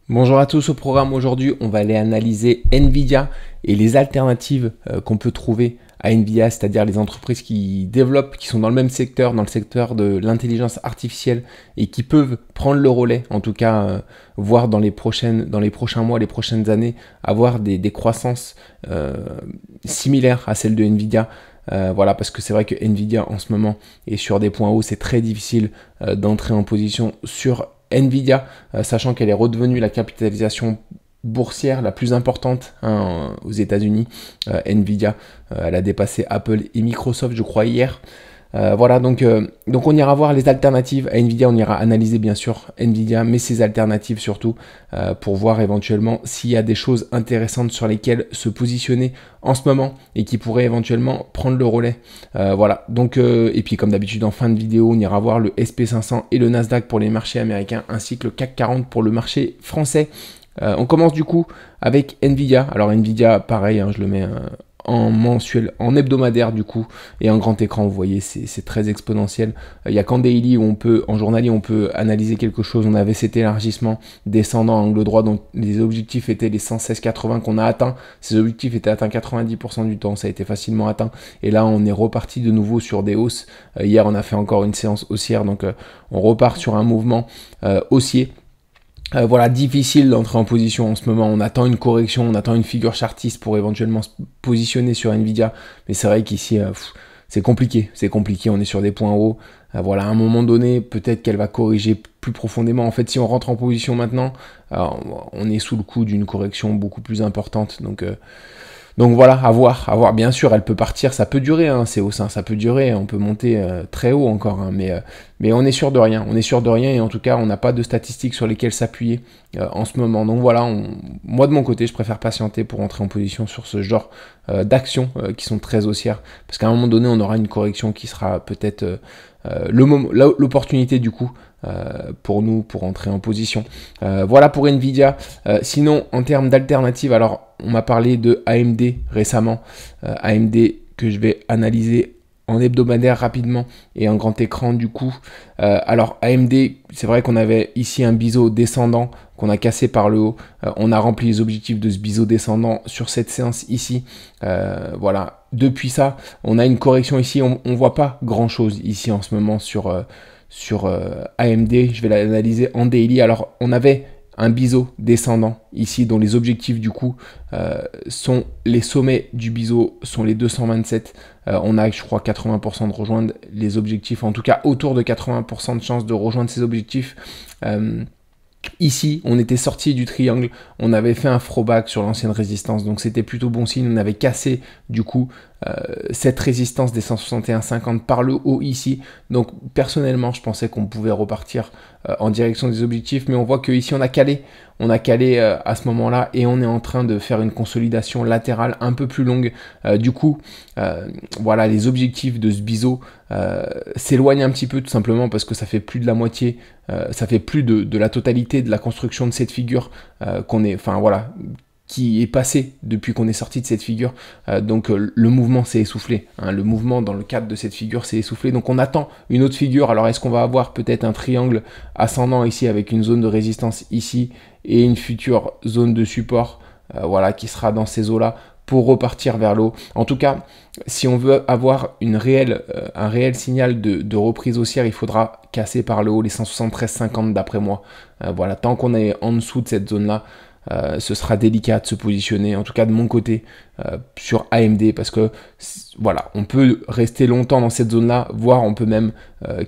Bonjour à tous, au programme aujourd'hui, on va aller analyser Nvidia et les alternatives qu'on peut trouver à Nvidia, c'est-à-dire les entreprises qui développent, qui sont dans le même secteur, dans le secteur de l'intelligence artificielle et qui peuvent prendre le relais, en tout cas, voir dans les prochains mois, les prochaines années, avoir des croissances similaires à celles de Nvidia. Voilà, parce que c'est vrai que Nvidia en ce moment est sur des points hauts, c'est très difficile d'entrer en position sur Nvidia, sachant qu'elle est redevenue la capitalisation boursière la plus importante aux États-Unis. Nvidia, elle a dépassé Apple et Microsoft, je crois, hier. Voilà, donc on ira voir les alternatives à Nvidia, on ira analyser bien sûr Nvidia, mais ses alternatives surtout, pour voir éventuellement s'il y a des choses intéressantes sur lesquelles se positionner en ce moment et qui pourraient éventuellement prendre le relais. Voilà, donc et puis comme d'habitude en fin de vidéo, on ira voir le SP500 et le Nasdaq pour les marchés américains, ainsi que le CAC 40 pour le marché français. On commence du coup avec Nvidia. Alors Nvidia, pareil, je le mets en mensuel, en hebdomadaire du coup, et en grand écran, vous voyez, c'est très exponentiel. Il n'y a qu'en daily où on peut, en journalier, on peut analyser quelque chose. On avait cet élargissement descendant à angle droit, donc les objectifs étaient les 116,80 qu'on a atteints. Ces objectifs étaient atteints 90% du temps, ça a été facilement atteint. Et là, on est reparti de nouveau sur des hausses. Hier, on a fait encore une séance haussière, donc on repart sur un mouvement haussier. Voilà, difficile d'entrer en position en ce moment. On attend une correction, on attend une figure chartiste pour éventuellement se positionner sur Nvidia. Mais c'est vrai qu'ici, c'est compliqué. C'est compliqué, on est sur des points hauts. Voilà, à un moment donné, peut-être qu'elle va corriger plus profondément. En fait, si on rentre en position maintenant, on est sous le coup d'une correction beaucoup plus importante. Donc voilà, à voir. Bien sûr, elle peut partir, ça peut durer, c'est haut, ça peut durer, on peut monter très haut encore, mais on est sûr de rien. On est sûr de rien et en tout cas, on n'a pas de statistiques sur lesquelles s'appuyer en ce moment. Donc voilà, moi de mon côté, je préfère patienter pour entrer en position sur ce genre d'actions qui sont très haussières, parce qu'à un moment donné, on aura une correction qui sera peut-être l'opportunité du coup pour nous pour entrer en position. Voilà pour Nvidia. Sinon, en termes d'alternatives, alors on m'a parlé de AMD récemment. AMD que je vais analyser en hebdomadaire rapidement et en grand écran du coup. Alors AMD, c'est vrai qu'on avait ici un biseau descendant qu'on a cassé par le haut. On a rempli les objectifs de ce biseau descendant sur cette séance ici. Voilà. Depuis ça, on a une correction ici. On voit pas grand chose ici en ce moment sur AMD. Je vais l'analyser en daily. Alors on avait un biseau descendant ici dont les objectifs du coup sont les sommets du biseau sont les 227. On a je crois 80% de rejoindre les objectifs, en tout cas autour de 80% de chances de rejoindre ces objectifs. Ici, on était sorti du triangle, on avait fait un throwback sur l'ancienne résistance, donc c'était plutôt bon signe. On avait cassé du coup cette résistance des 161,50 par le haut ici. Donc personnellement, je pensais qu'on pouvait repartir en direction des objectifs, mais on voit que ici on a calé à ce moment-là et on est en train de faire une consolidation latérale un peu plus longue. Du coup, voilà, les objectifs de ce biseau s'éloignent un petit peu tout simplement parce que ça fait plus de la moitié, ça fait plus de la totalité de la construction de cette figure qui est passé depuis qu'on est sorti de cette figure. Donc le mouvement s'est essoufflé. Le mouvement dans le cadre de cette figure s'est essoufflé. Donc on attend une autre figure. Alors est-ce qu'on va avoir peut-être un triangle ascendant ici avec une zone de résistance ici et une future zone de support voilà, qui sera dans ces eaux-là pour repartir vers le haut. En tout cas, si on veut avoir un réel signal de reprise haussière, il faudra casser par le haut les 173,50 d'après moi. Voilà, tant qu'on est en dessous de cette zone-là, ce sera délicat de se positionner, en tout cas de mon côté, sur AMD, parce que voilà, on peut rester longtemps dans cette zone-là, voire on peut même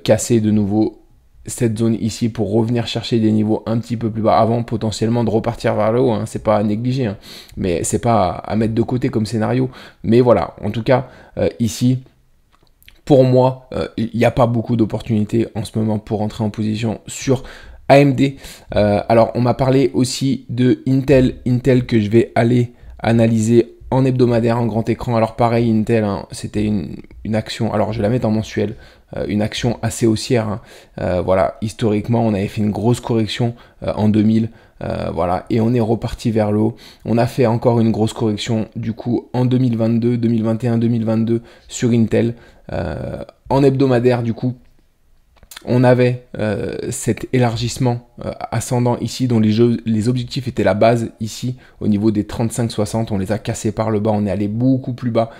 casser de nouveau cette zone ici pour revenir chercher des niveaux un petit peu plus bas avant potentiellement de repartir vers le haut. C'est pas à négliger, mais c'est pas à mettre de côté comme scénario. Mais voilà, en tout cas, ici, pour moi, il n'y a pas beaucoup d'opportunités en ce moment pour entrer en position sur AMD. Alors, on m'a parlé aussi de Intel que je vais aller analyser en hebdomadaire, en grand écran. Alors pareil, Intel, c'était une action, alors je vais la mettre en mensuel, une action assez haussière. Voilà, historiquement, on avait fait une grosse correction en 2000. Voilà, et on est reparti vers le haut. On a fait encore une grosse correction du coup en 2022, 2021, 2022 sur Intel. En hebdomadaire du coup, on avait cet élargissement ascendant ici, dont les objectifs étaient la base ici, au niveau des 35-60, on les a cassés par le bas, on est allé beaucoup plus bas.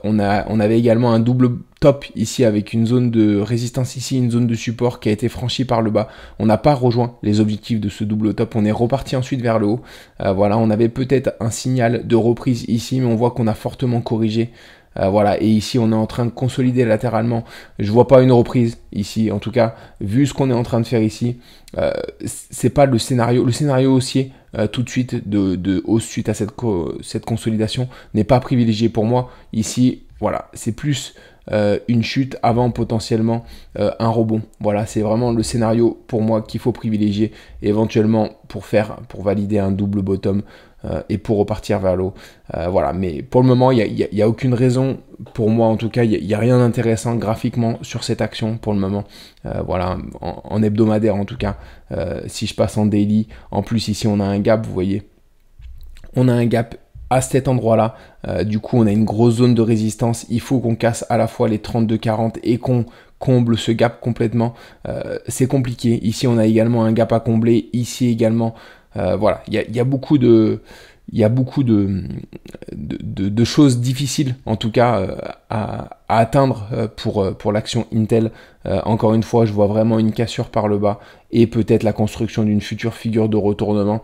On avait également un double top ici avec une zone de résistance ici, une zone de support qui a été franchie par le bas. On n'a pas rejoint les objectifs de ce double top, on est reparti ensuite vers le haut. Voilà, on avait peut-être un signal de reprise ici, mais on voit qu'on a fortement corrigé. Voilà, et ici on est en train de consolider latéralement. Je vois pas une reprise ici, en tout cas, vu ce qu'on est en train de faire ici, c'est pas le scénario. Le scénario haussier tout de suite de hausse suite à cette consolidation n'est pas privilégié pour moi. Ici, voilà, c'est plus une chute avant potentiellement un rebond. Voilà, c'est vraiment le scénario pour moi qu'il faut privilégier, éventuellement pour valider un double bottom et pour repartir vers l'eau. Voilà, mais pour le moment, il n'y a aucune raison, pour moi en tout cas, il n'y a rien d'intéressant graphiquement sur cette action pour le moment. Voilà, en hebdomadaire en tout cas. Si je passe en daily, en plus ici on a un gap, vous voyez, on a un gap à cet endroit-là. Du coup, on a une grosse zone de résistance. Il faut qu'on casse à la fois les 32-40 et qu'on comble ce gap complètement. C'est compliqué. Ici, on a également un gap à combler. Ici également. Voilà, il y a beaucoup de... Il y a beaucoup de choses difficiles, en tout cas, à atteindre pour l'action Intel. Encore une fois, je vois vraiment une cassure par le bas et peut-être la construction d'une future figure de retournement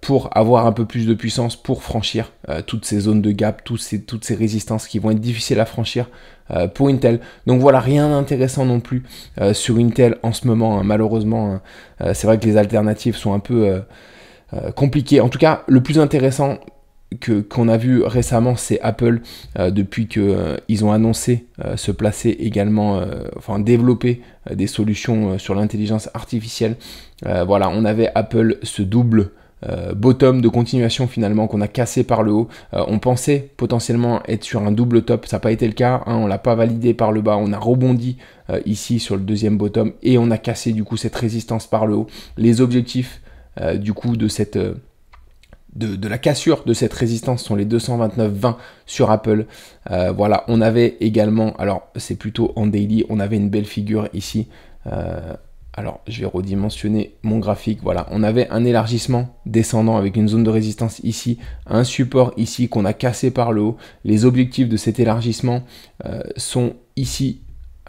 pour avoir un peu plus de puissance pour franchir toutes ces zones de gap, toutes ces résistances qui vont être difficiles à franchir pour Intel. Donc voilà, rien d'intéressant non plus sur Intel en ce moment, hein, malheureusement. C'est vrai que les alternatives sont un peu... compliqué. En tout cas, le plus intéressant qu'on a vu récemment, c'est Apple, depuis qu'ils ont annoncé se placer également, enfin développer des solutions sur l'intelligence artificielle. Voilà, on avait Apple, ce double bottom de continuation finalement qu'on a cassé par le haut. On pensait potentiellement être sur un double top, ça n'a pas été le cas, hein, on l'a pas validé par le bas, on a rebondi ici sur le deuxième bottom et on a cassé du coup cette résistance par le haut. Les objectifs du coup de la cassure de cette résistance sont les 229,20 sur Apple. Voilà, on avait également, alors c'est plutôt en daily, on avait une belle figure ici. Alors je vais redimensionner mon graphique. Voilà, on avait un élargissement descendant avec une zone de résistance ici, un support ici qu'on a cassé par le haut. Les objectifs de cet élargissement sont ici.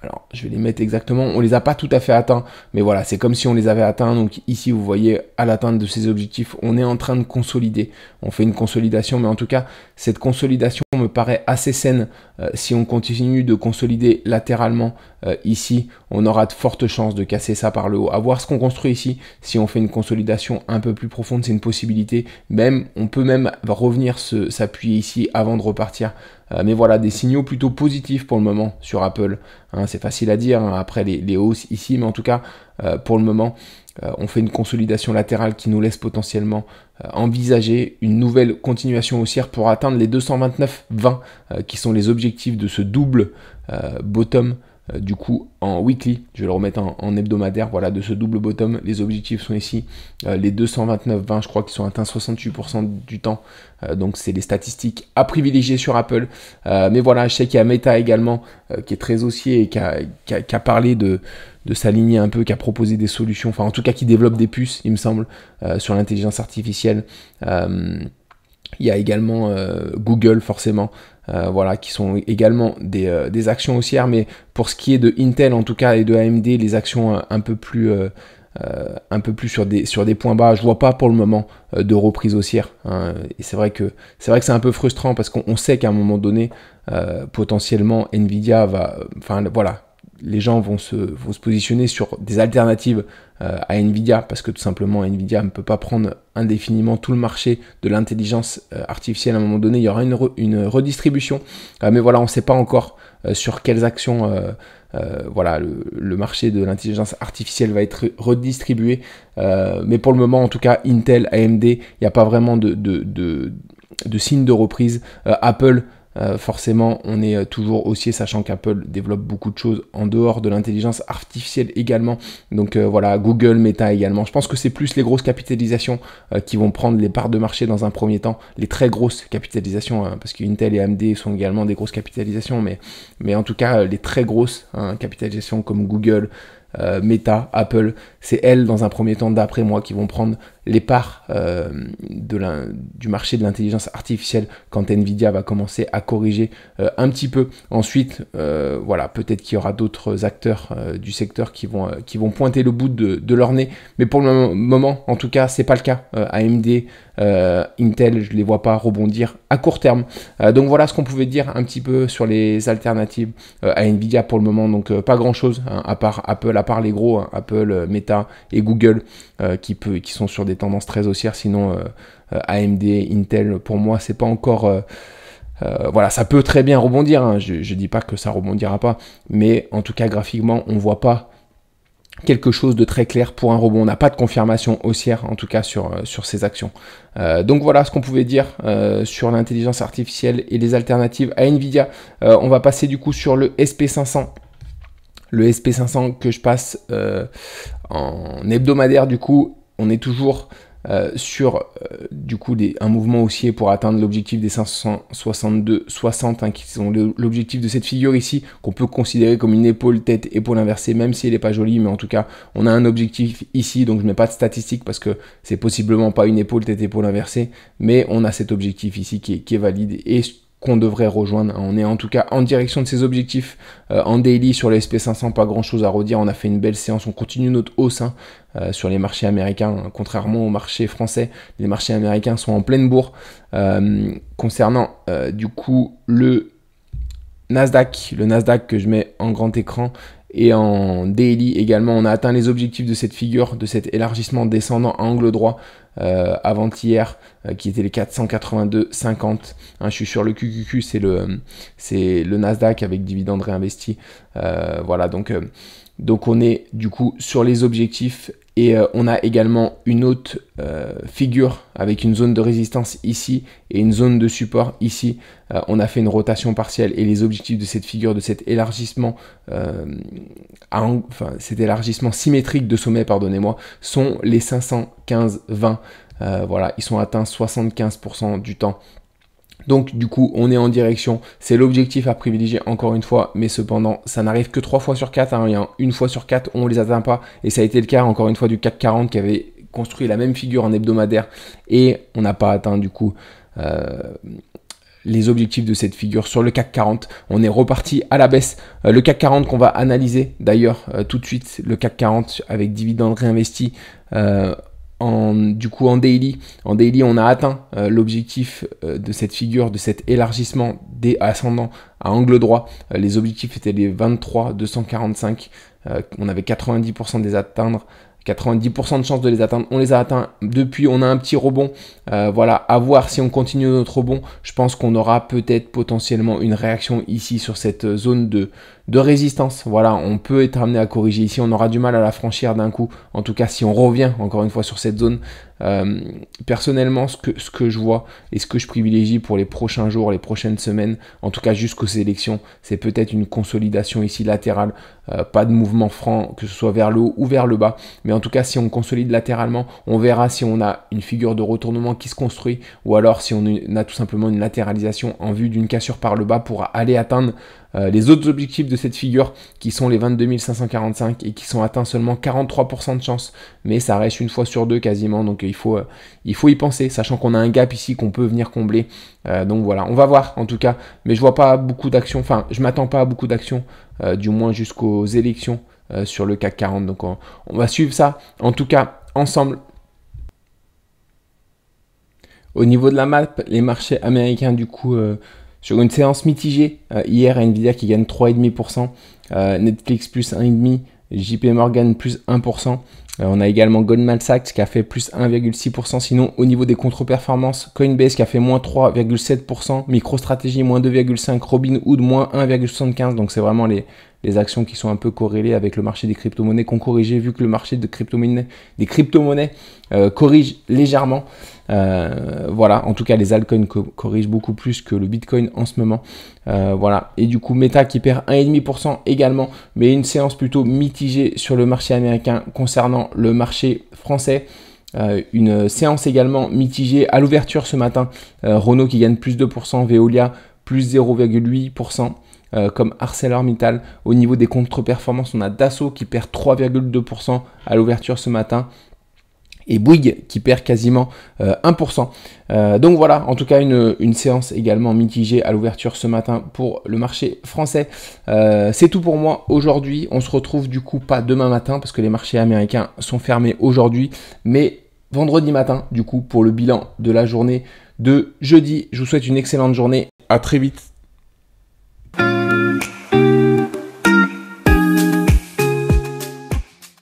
Alors, je vais les mettre exactement. On les a pas tout à fait atteints, mais voilà, c'est comme si on les avait atteints. Donc ici, vous voyez, à l'atteinte de ces objectifs, on est en train de consolider. On fait une consolidation, mais en tout cas, cette consolidation me paraît assez saine. Si on continue de consolider latéralement ici, on aura de fortes chances de casser ça par le haut. À voir ce qu'on construit ici. Si on fait une consolidation un peu plus profonde, c'est une possibilité. Même, on peut même revenir s'appuyer ici avant de repartir. Mais voilà, des signaux plutôt positifs pour le moment sur Apple. Hein, c'est facile à dire hein, après les hausses ici, mais en tout cas, pour le moment, on fait une consolidation latérale qui nous laisse potentiellement envisager une nouvelle continuation haussière pour atteindre les 229,20 qui sont les objectifs de ce double bottom. Du coup en weekly, je vais le remettre en hebdomadaire, voilà, de ce double bottom, les objectifs sont ici, les 229,20, je crois qu'ils sont atteints 68% du temps, donc c'est les statistiques à privilégier sur Apple, mais voilà, je sais qu'il y a Meta également, qui est très haussier et qui a parlé de s'aligner un peu, qui a proposé des solutions, enfin en tout cas qui développe des puces, il me semble, sur l'intelligence artificielle. Il y a également Google forcément, voilà, qui sont également des actions haussières, mais pour ce qui est de Intel en tout cas et de AMD, les actions un peu plus sur des points bas. Je vois pas pour le moment de reprise haussière, hein, et c'est vrai que c'est un peu frustrant parce qu'on sait qu'à un moment donné, potentiellement Nvidia va, enfin voilà. Les gens vont se positionner sur des alternatives à Nvidia parce que tout simplement Nvidia ne peut pas prendre indéfiniment tout le marché de l'intelligence artificielle. À un moment donné, il y aura une redistribution. Mais voilà, on ne sait pas encore sur quelles actions voilà, le marché de l'intelligence artificielle va être redistribué. Mais pour le moment, en tout cas, Intel, AMD, il n'y a pas vraiment de signe de reprise. Apple, forcément, on est toujours haussier, sachant qu'Apple développe beaucoup de choses en dehors de l'intelligence artificielle également. Donc voilà, Google, Meta également. Je pense que c'est plus les grosses capitalisations qui vont prendre les parts de marché dans un premier temps. Les très grosses capitalisations, hein, parce que Intel et AMD sont également des grosses capitalisations, mais en tout cas, les très grosses capitalisations comme Google, Meta, Apple, c'est elles dans un premier temps d'après moi qui vont prendre les parts du marché de l'intelligence artificielle quand Nvidia va commencer à corriger un petit peu. Ensuite, voilà, peut-être qu'il y aura d'autres acteurs du secteur qui vont pointer le bout de leur nez, mais pour le moment, en tout cas, c'est pas le cas. AMD, Intel, je les vois pas rebondir à court terme. Donc voilà ce qu'on pouvait dire un petit peu sur les alternatives à Nvidia pour le moment. Donc pas grand chose hein, à part Apple, à part les gros, hein, Apple, Meta et Google qui sont sur des tendances très haussières. Sinon AMD, Intel, pour moi, c'est pas encore voilà, ça peut très bien rebondir. Hein. Je dis pas que ça rebondira pas, mais en tout cas graphiquement, on voit pas quelque chose de très clair pour un rebond. On n'a pas de confirmation haussière, en tout cas sur ces actions. Donc voilà ce qu'on pouvait dire sur l'intelligence artificielle et les alternatives à Nvidia. On va passer du coup sur le SP500. Le SP500 que je passe en hebdomadaire, du coup, on est toujours sur du coup un mouvement haussier pour atteindre l'objectif des 562,60 hein, qui sont l'objectif de cette figure ici, qu'on peut considérer comme une épaule inversée, même si elle n'est pas jolie, mais en tout cas on a un objectif ici, donc je ne mets pas de statistiques parce que c'est possiblement pas une épaule inversée, mais on a cet objectif ici qui est valide et qu'on devrait rejoindre. On est en tout cas en direction de ces objectifs en daily sur le SP500, pas grand chose à redire. On a fait une belle séance, on continue notre hausse hein, sur les marchés américains, hein. Contrairement aux marchés français, les marchés américains sont en pleine bourre. Concernant du coup le Nasdaq que je mets en grand écran et en daily également, on a atteint les objectifs de cette figure, de cet élargissement descendant à angle droit avant-hier qui était les 482,50 hein, je suis sur le QQQ, c'est le Nasdaq avec dividendes réinvestis voilà, donc on est du coup sur les objectifs et on a également une autre figure avec une zone de résistance ici et une zone de support ici. On a fait une rotation partielle et les objectifs de cette figure, de cet élargissement cet élargissement symétrique de sommet, pardonnez-moi, sont les 515,20. Voilà, ils sont atteints 75% du temps. Donc du coup on est en direction, c'est l'objectif à privilégier encore une fois, mais cependant ça n'arrive que 3 fois sur 4, hein. Il y a une fois sur 4 on ne les atteint pas, et ça a été le cas encore une fois du CAC 40 qui avait construit la même figure en hebdomadaire, et on n'a pas atteint du coup les objectifs de cette figure sur le CAC 40. On est reparti à la baisse. Le CAC 40 qu'on va analyser d'ailleurs tout de suite, le CAC 40 avec dividendes réinvestis. Du coup en daily, on a atteint l'objectif de cette figure, de cet élargissement des ascendants à angle droit. Les objectifs étaient les 23,245. On avait 90% de les atteindre. 90% de chances de les atteindre, on les a atteints. Depuis, on a un petit rebond. Voilà, à voir si on continue notre rebond. Je pense qu'on aura peut-être potentiellement une réaction ici sur cette zone de résistance. Voilà, on peut être amené à corriger ici. On aura du mal à la franchir d'un coup. En tout cas, si on revient encore une fois sur cette zone, personnellement, ce que je vois et ce que je privilégie pour les prochains jours, les prochaines semaines, en tout cas jusqu'aux élections, c'est peut-être une consolidation ici latérale. Pas de mouvement franc, que ce soit vers le haut ou vers le bas. Mais en tout cas, si on consolide latéralement, on verra si on a une figure de retournement qui se construit ou alors si on a tout simplement une latéralisation en vue d'une cassure par le bas pour aller atteindre les autres objectifs de cette figure qui sont les 22 545 et qui sont atteints seulement 43% de chance, mais ça reste une fois sur deux quasiment, donc il faut y penser, sachant qu'on a un gap ici qu'on peut venir combler. Donc voilà, on va voir en tout cas, mais je vois pas beaucoup d'actions, enfin je m'attends pas à beaucoup d'actions, du moins jusqu'aux élections sur le CAC 40, donc on va suivre ça en tout cas ensemble. Au niveau de la map, les marchés américains du coup sur une séance mitigée, hier Nvidia qui gagne 3,5%, Netflix plus 1,5%, JP Morgan plus 1%. On a également Goldman Sachs qui a fait plus 1,6%. Sinon, au niveau des contre-performances, Coinbase qui a fait moins 3,7%, MicroStrategy moins 2,5%, Robinhood moins 1,75%. Donc, c'est vraiment les actions qui sont un peu corrélées avec le marché des crypto-monnaies qu'on corrigeait vu que le marché des crypto-monnaies corrige légèrement. Voilà, en tout cas, les altcoins corrigent beaucoup plus que le Bitcoin en ce moment. Voilà, et du coup, Meta qui perd 1,5% également, mais une séance plutôt mitigée sur le marché américain concernant le marché français. Une séance également mitigée à l'ouverture ce matin. Renault qui gagne plus 2%, Veolia plus 0,8%. Comme ArcelorMittal. Au niveau des contre-performances, on a Dassault qui perd 3,2% à l'ouverture ce matin. Et Bouygues qui perd quasiment 1%. Donc voilà, en tout cas une séance également mitigée à l'ouverture ce matin pour le marché français. C'est tout pour moi aujourd'hui. On se retrouve du coup pas demain matin parce que les marchés américains sont fermés aujourd'hui, mais vendredi matin du coup pour le bilan de la journée de jeudi. Je vous souhaite une excellente journée. À très vite.